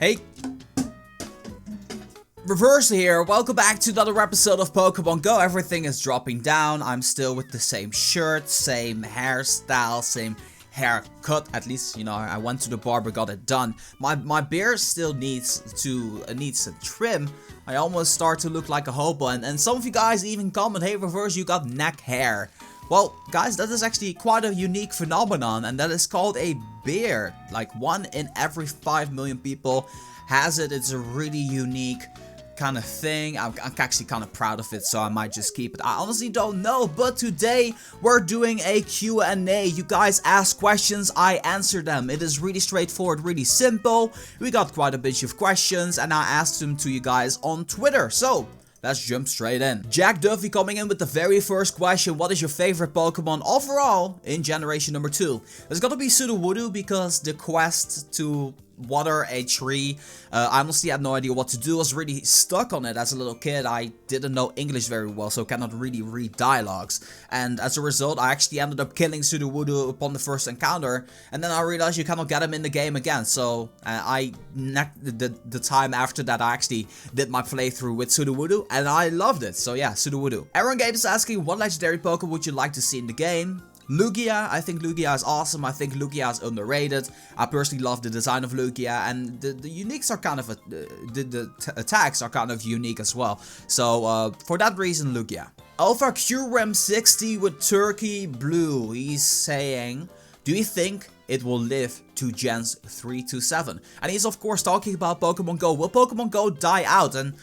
Hey, Reverse here, welcome back to another episode of Pokemon Go. Everything is dropping down, I'm still with the same shirt, same hairstyle, same haircut. At least, you know, I went to the barber, got it done. My beard still needs a trim. I almost start to look like a hobo, and some of you guys even comment, hey Reverse, you got neck hair. Well, guys, that is actually quite a unique phenomenon, and that is called a beard. Like 1 in every 5 million people has it. It's a really unique kind of thing. I'm actually kind of proud of it, so I might just keep it. I honestly don't know, but today we're doing a Q&A. You guys ask questions, I answer them. It is really straightforward, really simple. We got quite a bunch of questions, and I asked them to you guys on Twitter. So let's jump straight in. Jack Duffy coming in with the very first question. What is your favorite Pokemon overall in generation number 2? It's gotta be Sudowoodo because the quest to water a tree, I honestly had no idea what to do. I was really stuck on it as a little kid. I didn't know English very well, so cannot really read dialogues. And as a result, I actually ended up killing Sudowoodo upon the first encounter. And then I realized you cannot get him in the game again. So the time after that, I actually did my playthrough with Sudowoodo, and I loved it. So yeah, Sudowoodo. Aaron Games is asking, what legendary Pokemon would you like to see in the game? Lugia, I think Lugia is awesome. I think Lugia is underrated. I personally love the design of Lugia, and the uniques are kind of the attacks are kind of unique as well. So for that reason, Lugia. Alpha QREM 60 with Turkey Blue. He's saying, do you think it will live to gens 3 to 7? And he's of course talking about Pokemon Go. Will Pokemon Go die out? And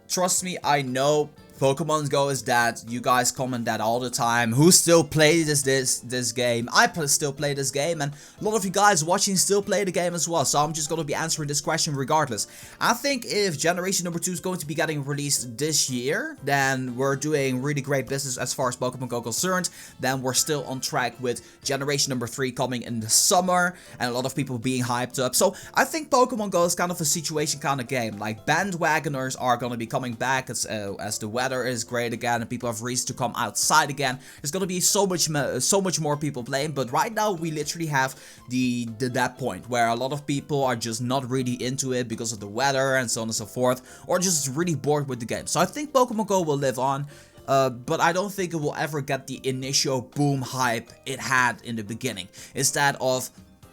trust me, I know Pokemon Go is dead. You guys comment that all the time. Who still plays this game? I still play this game, and a lot of you guys watching still play the game as well. So I'm just going to be answering this question regardless. I think if generation number 2 is going to be getting released this year, then we're doing really great business as far as Pokemon Go concerned. Then we're still on track with generation number 3 coming in the summer, and a lot of people being hyped up. So I think Pokemon Go is kind of a situation kind of game. Like bandwagoners are going to be coming back as the weather is great again and people have reason to come outside again. There's gonna be so much more people playing, but right now we literally have that point where a lot of people are just not really into it because of the weather and so on and so forth, or just really bored with the game. So I think Pokemon Go will live on, but I don't think it will ever get the initial boom hype it had in the beginning. Instead of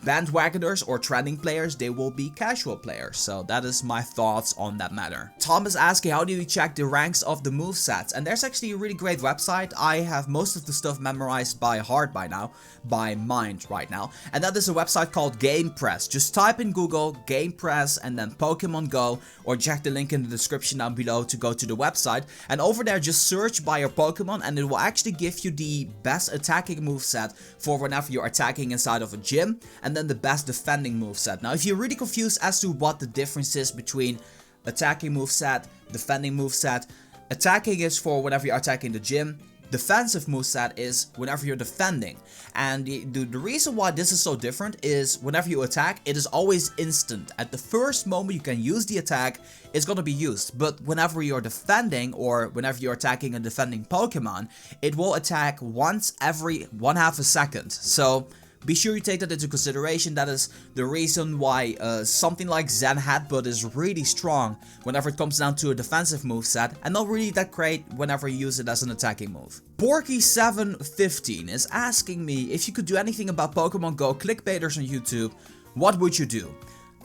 bandwagoners or trending players, they will be casual players. So that is my thoughts on that matter. Tom is asking, how do you check the ranks of the movesets? And there's actually a really great website. I have most of the stuff memorized by heart by now, by mind right now. And that is a website called GamePress. Just type in Google GamePress and then Pokemon Go, or check the link in the description down below to go to the website. And over there just search by your Pokemon, and it will actually give you the best attacking moveset for whenever you're attacking inside of a gym, and then the best defending moveset. Now if you're really confused as to what the difference is between attacking moveset, defending moveset, attacking is for whenever you're attacking the gym, defensive moveset is whenever you're defending. And the reason why this is so different is whenever you attack, it is always instant. At the first moment you can use the attack, it's gonna be used. But whenever you're defending, or whenever you're attacking a defending Pokemon, it will attack once every 1/2 a second. So be sure you take that into consideration. That is the reason why something like Zen Headbutt is really strong whenever it comes down to a defensive moveset, and not really that great whenever you use it as an attacking move. Porky715 is asking me, if you could do anything about Pokemon Go clickbaiters on YouTube, what would you do?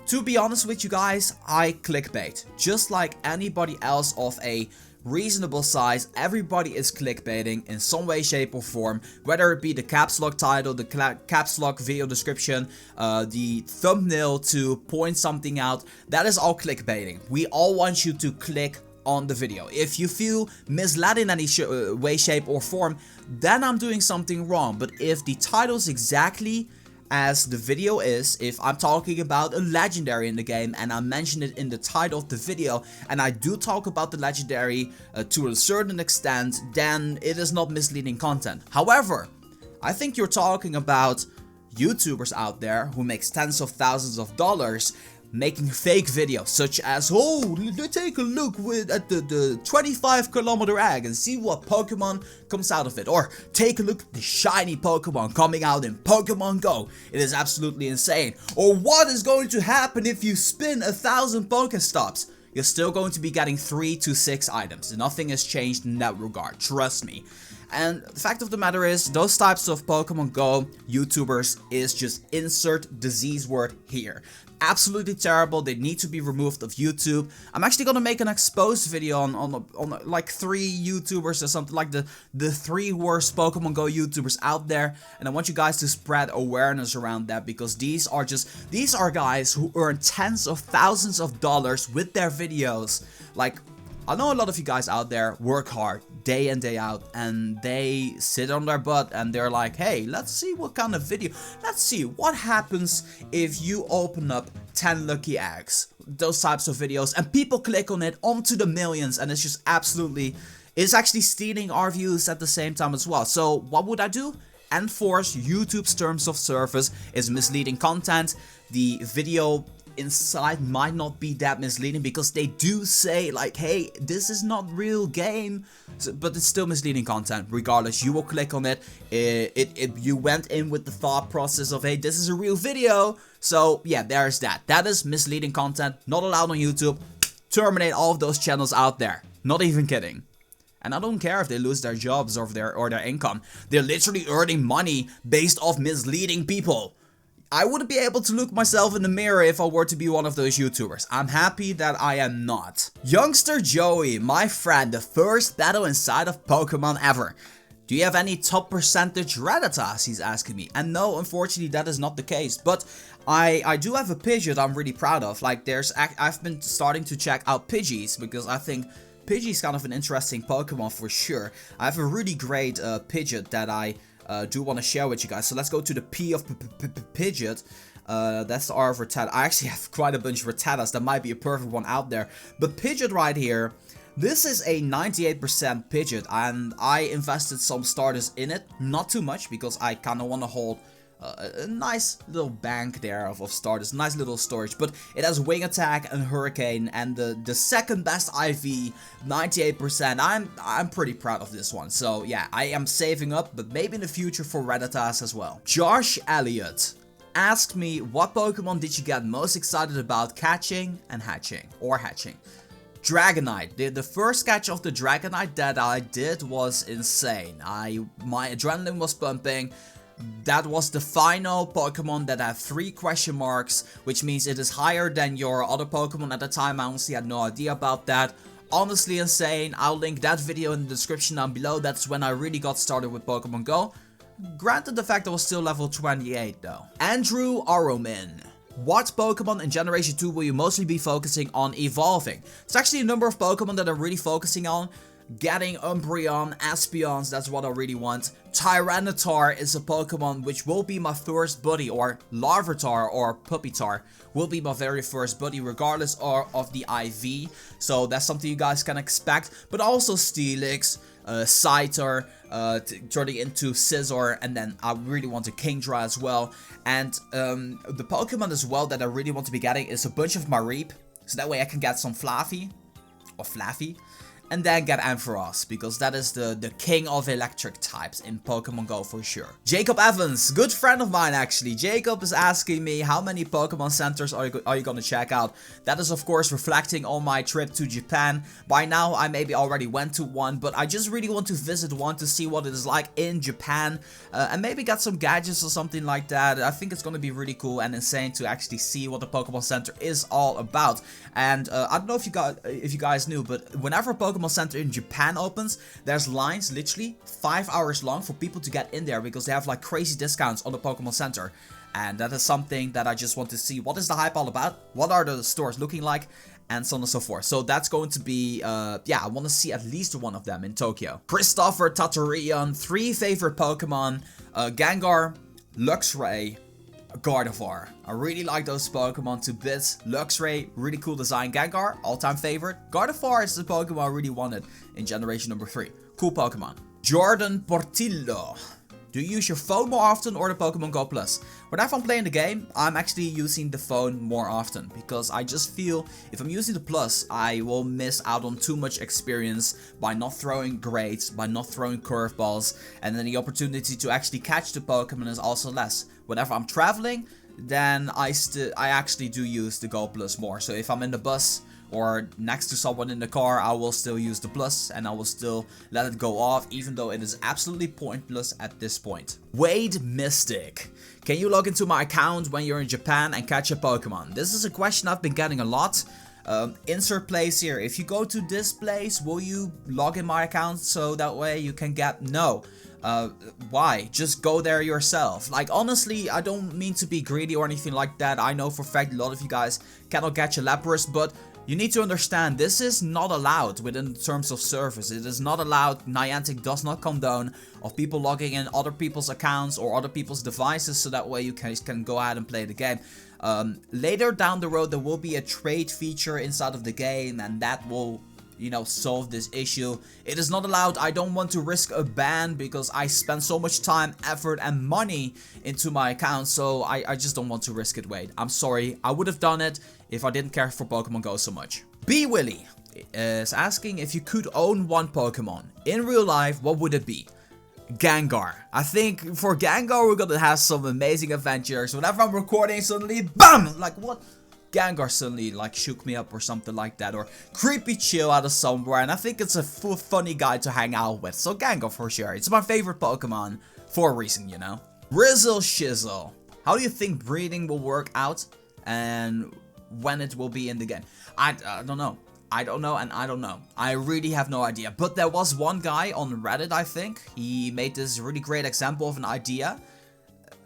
To be honest with you guys, I clickbait. Just like anybody else of a reasonable size, everybody is clickbaiting in some way, shape or form, whether it be the caps lock title, the caps lock video description, the thumbnail to point something out. That is all clickbaiting. We all want you to click on the video. If you feel misled in any way, shape or form, then I'm doing something wrong. But if the title is exactly as the video is, if I'm talking about a legendary in the game and I mention it in the title of the video, and I do talk about the legendary to a certain extent, then it is not misleading content. However, I think you're talking about YouTubers out there who makes tens of thousands of dollars making fake videos such as, oh, take a look at the 25-kilometer egg and see what Pokemon comes out of it, or take a look at the shiny Pokemon coming out in Pokemon Go. It is absolutely insane. Or what is going to happen if you spin 1,000 Pokestops? You're still going to be getting 3 to 6 items. Nothing has changed in that regard, trust me. And the fact of the matter is, those types of Pokemon Go YouTubers is just insert disease word here. Absolutely terrible. They need to be removed of YouTube. I'm actually gonna make an exposed video on like 3 YouTubers or something, like the 3 worst Pokemon Go YouTubers out there, and I want you guys to spread awareness around that, because these are guys who earn tens of thousands of dollars with their videos. Like, I know a lot of you guys out there work hard day in day out, and they sit on their butt and they're like, hey, let's see what kind of video, let's see what happens if you open up 10 lucky eggs, those types of videos, and people click on it onto the millions, and it's just absolutely, it's actually stealing our views at the same time as well. So what would I do? Enforce YouTube's terms of service. Is misleading content. The video inside might not be that misleading, because they do say like, hey, this is not real game, but it's still misleading content regardless. You will click on it. You went in with the thought process of, hey, this is a real video. So yeah, there's that. That is misleading content, not allowed on YouTube. Terminate all of those channels out there. Not even kidding. And I don't care if they lose their jobs or their income. They're literally earning money based off misleading people. I wouldn't be able to look myself in the mirror if I were to be one of those YouTubers. I'm happy that I am not. Youngster Joey, my friend, the first battle inside of Pokemon ever. Do you have any top percentage Rattatas? He's asking me. And no, unfortunately, that is not the case. But I do have a Pidgeot I'm really proud of. Like, I've been starting to check out Pidgeys, because I think Pidgey is kind of an interesting Pokemon for sure. I have a really great Pidgeot that I do want to share with you guys. So let's go to the P of Pidgeot. That's the R of Rattata. I actually have quite a bunch of Rattatas. That might be a perfect one out there. But Pidgeot right here, this is a 98% Pidgeot, and I invested some starters in it. Not too much, because I kind of want to hold a nice little bank there of starters, nice little storage. But it has Wing Attack and Hurricane, and the second best IV, 98%. I'm pretty proud of this one. So yeah, I am saving up, but maybe in the future for Rattatas as well. Josh Elliott asked me, what Pokemon did you get most excited about catching and hatching, or hatching? Dragonite. The first catch of the Dragonite that I did was insane. My adrenaline was pumping. That was the final Pokemon that had 3 question marks, which means it is higher than your other Pokemon at the time. I honestly had no idea about that. Honestly insane. I'll link that video in the description down below. That's when I really got started with Pokemon Go. Granted, the fact I was still level 28 though. Andrew Aromin. What Pokemon in Generation 2 will you mostly be focusing on evolving? It's actually a number of Pokemon that I'm really focusing on. Getting Umbreon, Espeons, that's what I really want. Tyranitar is a Pokemon which will be my first buddy, or Larvitar or Pupitar will be my very first buddy regardless of the IV. So that's something you guys can expect. But also Steelix, Scyther, turning into Scizor, and then I really want a Kingdra as well. And the Pokemon as well that I really want to be getting is a bunch of Mareep, so that way I can get some Flaffy, and then get Ampharos, because that is the king of electric types in Pokemon Go for sure. Jacob Evans, good friend of mine actually. Jacob is asking me, how many Pokemon centers are you gonna check out? That is of course reflecting on my trip to Japan. By now I maybe already went to one, but I just really want to visit one to see what it is like in Japan, and maybe get some gadgets or something like that. I think it's gonna be really cool and insane to actually see what the Pokemon Center is all about. And I don't know if you guys knew, but whenever a Pokemon Center in Japan opens, there's lines literally 5 hours long for people to get in there, because they have like crazy discounts on the Pokemon Center. And that is something that I just want to see. What is the hype all about? What are the stores looking like? And so on and so forth. So that's going to be, yeah, I want to see at least one of them in Tokyo. Christopher Tatarian, 3 favorite Pokemon, Gengar, Luxray, Gardevoir. I really like those Pokemon to bits. Luxray, really cool design. Gengar, all-time favorite. Gardevoir is the Pokemon I really wanted in Generation number 3. Cool Pokemon. Jordan Portillo. Do you use your phone more often or the Pokemon Go Plus? Whenever I'm playing the game, I'm actually using the phone more often because I just feel if I'm using the Plus, I will miss out on too much experience by not throwing grades, by not throwing curveballs, and then the opportunity to actually catch the Pokemon is also less. Whenever I'm traveling, then I actually do use the Go Plus more. So if I'm in the bus or next to someone in the car, I will still use the Plus and I will still let it go off, even though it is absolutely pointless at this point. Wade Mystic. Can you log into my account when you're in Japan and catch a Pokemon? This is a question I've been getting a lot. Insert place here. If you go to this place, will you log in my account so that way you can get... No. Why? Just go there yourself. Like, honestly, I don't mean to be greedy or anything like that. I know for a fact a lot of you guys cannot catch a Lapras, but you need to understand this is not allowed within terms of service. It is not allowed. Niantic does not condone of people logging in other people's accounts or other people's devices so that way you can go ahead and play the game. Later down the road there will be a trade feature inside of the game and that will, you know, solve this issue. It is not allowed. I don't want to risk a ban because I spend so much time, effort and money into my account, so I just don't want to risk it, Wade. I'm sorry. I would have done it if I didn't care for Pokemon Go so much. B Willy is asking if you could own one Pokemon in real life, what would it be? Gengar. I think for Gengar we're gonna have some amazing adventures. Whenever I'm recording, suddenly BAM! Like, what? Gengar suddenly like shook me up or something like that, or Creepy Chill out of somewhere, and I think it's a funny guy to hang out with. So Gengar for sure. It's my favorite Pokemon for a reason, you know. Rizzle Shizzle. How do you think breeding will work out and when it will be in the game? I don't know. I don't know and I don't know. I really have no idea. But there was one guy on Reddit, I think. He made this really great example of an idea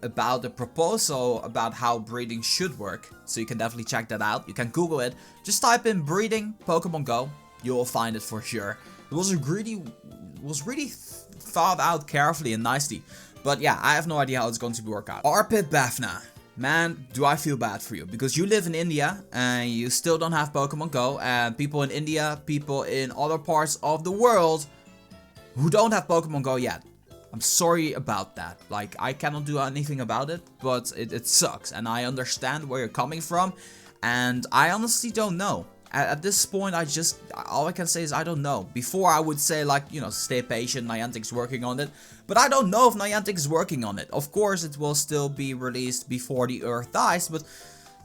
about a proposal about how breeding should work. So you can definitely check that out. You can Google it. Just type in breeding Pokemon Go. You will find it for sure. It was really thought out carefully and nicely. But yeah, I have no idea how it's going to work out. Arpit Bafna. Man, do I feel bad for you. Because you live in India and you still don't have Pokemon Go. And people in India, people in other parts of the world who don't have Pokemon Go yet. I'm sorry about that. Like, I cannot do anything about it, but it sucks. And I understand where you're coming from. And I honestly don't know. At this point, all I can say is I don't know. Before I would say, like, you know, stay patient, Niantic's working on it. But I don't know if Niantic is working on it. Of course, it will still be released before the Earth dies, but,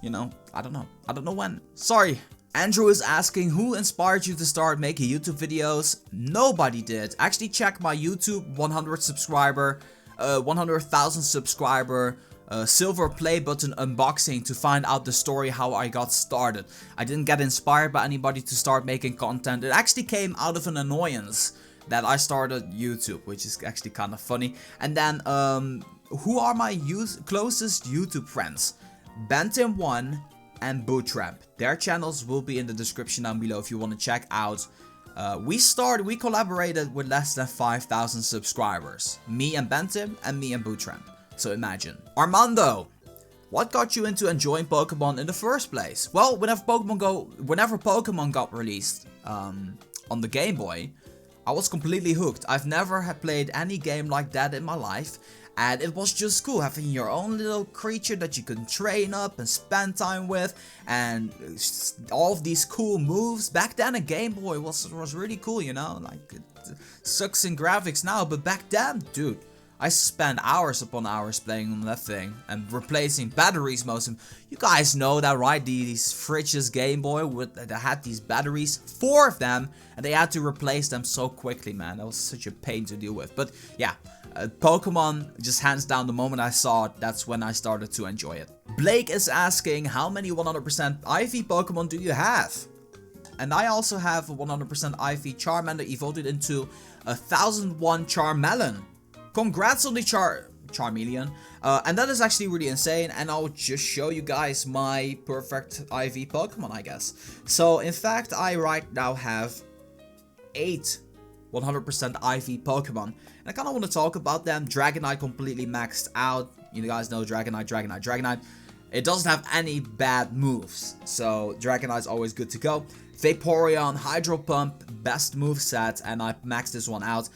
you know, I don't know. I don't know when. Sorry. Andrew is asking, who inspired you to start making YouTube videos? Nobody did. Actually, check my YouTube 100,000 subscriber silver play button unboxing to find out the story how I got started. I didn't get inspired by anybody to start making content. It actually came out of an annoyance that I started YouTube, which is actually kind of funny. And then, who are my closest YouTube friends? Bentim1 and Bootramp. Their channels will be in the description down below if you want to check out. We collaborated with less than 5,000 subscribers. Me and Bentim and me and Bootramp. So imagine. Armando, what got you into enjoying Pokemon in the first place? Well, whenever Pokemon got released on the Game Boy, I was completely hooked. I've never played any game like that in my life. And it was just cool having your own little creature that you can train up and spend time with. And all of these cool moves. Back then a Game Boy was really cool, you know. Like, it sucks in graphics now, but back then, dude, I spent hours upon hours playing on that thing and replacing batteries most of them. You guys know that, right? These fridges Game Boy that had these batteries, 4 of them, and they had to replace them so quickly, man. That was such a pain to deal with. But yeah, Pokemon, just hands down, the moment I saw it, that's when I started to enjoy it. Blake is asking, how many 100% IV Pokemon do you have? And I also have a 100% IV Charmander evolved into a 1001 Charmelon. Congrats on the Charmeleon. And that is actually really insane. And I'll just show you guys my perfect IV Pokemon, I guess. So, in fact, I right now have 8 100% IV Pokemon. And I kind of want to talk about them. Dragonite completely maxed out. You guys know Dragonite. It doesn't have any bad moves. So, Dragonite's always good to go. Vaporeon, Hydro Pump, best moveset. And I maxed this one out.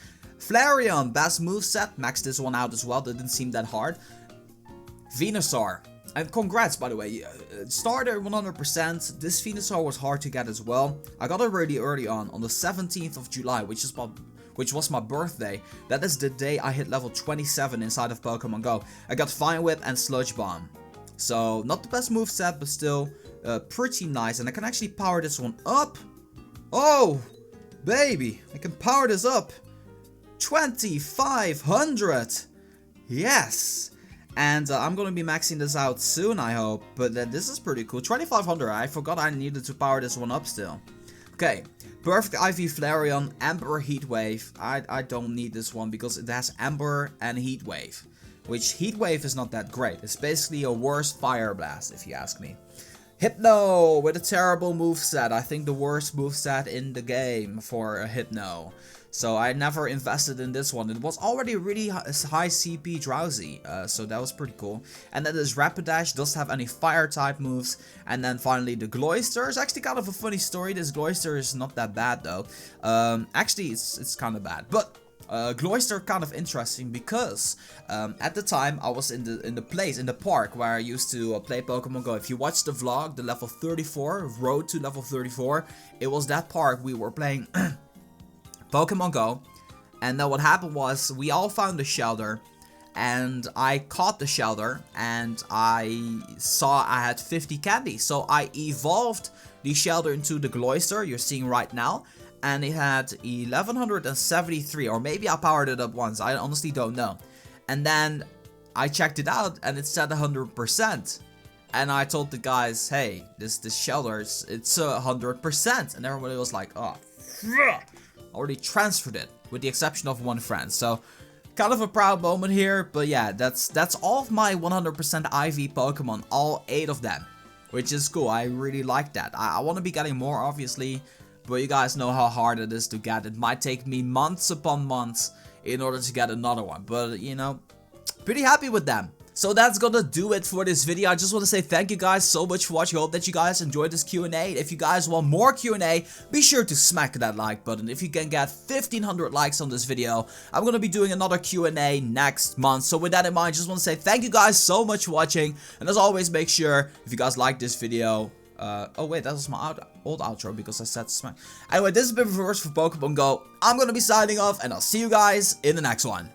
Flareon, best moveset. Maxed this one out as well. That didn't seem that hard. Venusaur. And congrats, by the way. Starter 100%. This Venusaur was hard to get as well. I got it really early on the 17th of July, which was my birthday. That is the day I hit level 27 inside of Pokemon Go. I got Fine Whip and Sludge Bomb. So, not the best moveset, but still pretty nice. And I can actually power this one up. Oh, baby. I can power this up. 2500. Yes. And I'm gonna be maxing this out soon, I hope. But this is pretty cool. 2500. I forgot I needed to power this one up still. Okay. Perfect IV Flareon, Ember Heatwave. I don't need this one because it has Ember and Heatwave. Which Heatwave is not that great. It's basically a worse Fire Blast, if you ask me. Hypno with a terrible moveset. I think the worst moveset in the game for a Hypno. So I never invested in this one. It was already really high CP Drowsy, so that was pretty cool. And then this Rapidash doesn't have any fire type moves. And then finally the Gloister is actually kind of a funny story. This Gloister is not that bad though. Actually it's kind of bad, but Gloister kind of interesting because at the time I was in the park where I used to play Pokemon Go. If you watch the vlog, the level 34, road to level 34, it was that park we were playing Pokemon Go. And then what happened was we all found the shelter and I caught the shelter and I saw I had 50 candy. So I evolved the shelter into the Gloister you're seeing right now. And it had 1173, or maybe I powered it up once, I honestly don't know. And then I checked it out and it said 100%. And I told the guys, hey, this shelter, it's 100%. And everybody was like, oh, already transferred it, with the exception of one friend. So, kind of a proud moment here, but yeah, that's all of my 100% IV Pokemon, all 8 of them. Which is cool, I really like that. I want to be getting more, obviously. But you guys know how hard it is to get. It might take me months upon months in order to get another one. But, you know, pretty happy with them. So that's gonna do it for this video. I just want to say thank you guys so much for watching. I hope that you guys enjoyed this Q&A. If you guys want more Q&A, be sure to smack that like button. If you can get 1500 likes on this video, I'm gonna be doing another Q&A next month. So with that in mind, I just want to say thank you guys so much for watching. And as always, make sure, if you guys like this video... oh wait, that was my old outro because I said smack. Anyway, this has been Reverse for Pokemon Go. I'm gonna be signing off and I'll see you guys in the next one.